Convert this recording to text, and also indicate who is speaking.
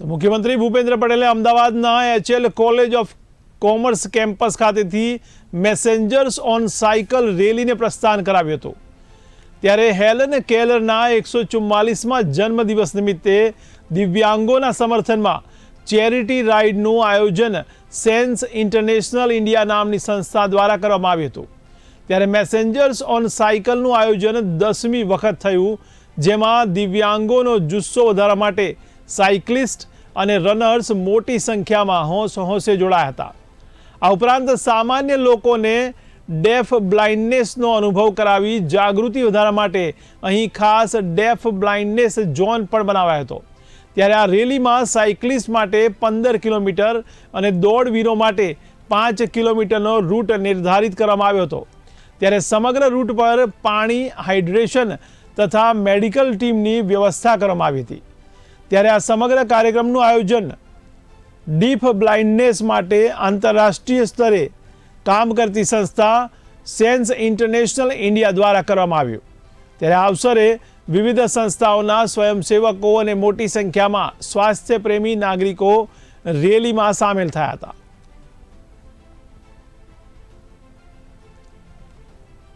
Speaker 1: તો મુખ્યમંત્રી ભૂપેન્દ્ર પટેલે અમદાવાદના HL college of commerce campus ખાતેથી મેસેન્જર્સ ઓન સાયકલ રેલીને પ્રસ્થાન કરાવ્યું હતું। ત્યારે હેલન કેલરના 144મા જન્મદિવસ નિમિત્તે દિવ્યાંગોના સમર્થનમાં ચેરિટી રાઇડનું આયોજન સેન્સ ઇન્ટરનેશનલ ઇન્ડિયા નામની સંસ્થા દ્વારા કરવામાં આવ્યું હતું। ત્યારે મેસેન્જર્સ ઓન સાયકલનું આયોજન 10મી વખત થયું, જેમાં દિવ્યાંગોનો જુસ્સો વધારવા માટે સાયકલિસ્ટ અને રનર્સ મોટી સંખ્યામાં હોંશે જોડાયા હતા। આ ઉપરાંત સામાન્ય લોકોને ડેફ બ્લાઇન્ડનેસનો અનુભવ કરાવી જાગૃતિ વધારવા માટે અહીં ખાસ ડેફ બ્લાઇન્ડનેસ ઝોન પણ બનાવાયો હતો। ત્યારે આ રેલીમાં સાયકલિસ્ટ માટે 15 કિલોમીટર અને દોડવીરો માટે 5 કિલોમીટરનો રૂટ નિર્ધારિત કરવામાં આવ્યો હતો। ત્યારે સમગ્ર રૂટ પર પાણી, હાઇડ્રેશન તથા મેડિકલ ટીમની વ્યવસ્થા કરવામાં આવી હતી। ત્યારે આ સમગ્ર કાર્યક્રમનું આયોજન ડીફ બ્લાઇન્ડનેસ માટે આંતરરાષ્ટ્રીય સ્તરે કામ કરતી સંસ્થા સેન્સ ઇન્ટરનેશનલ ઇન્ડિયા દ્વારા કરવામાં આવ્યું। ત્યારે આ અવસરે વિવિધ સંસ્થાઓના સ્વયંસેવકો અને મોટી સંખ્યામાં સ્વાસ્થ્ય પ્રેમી નાગરિકો રેલીમાં સામેલ થયા હતા।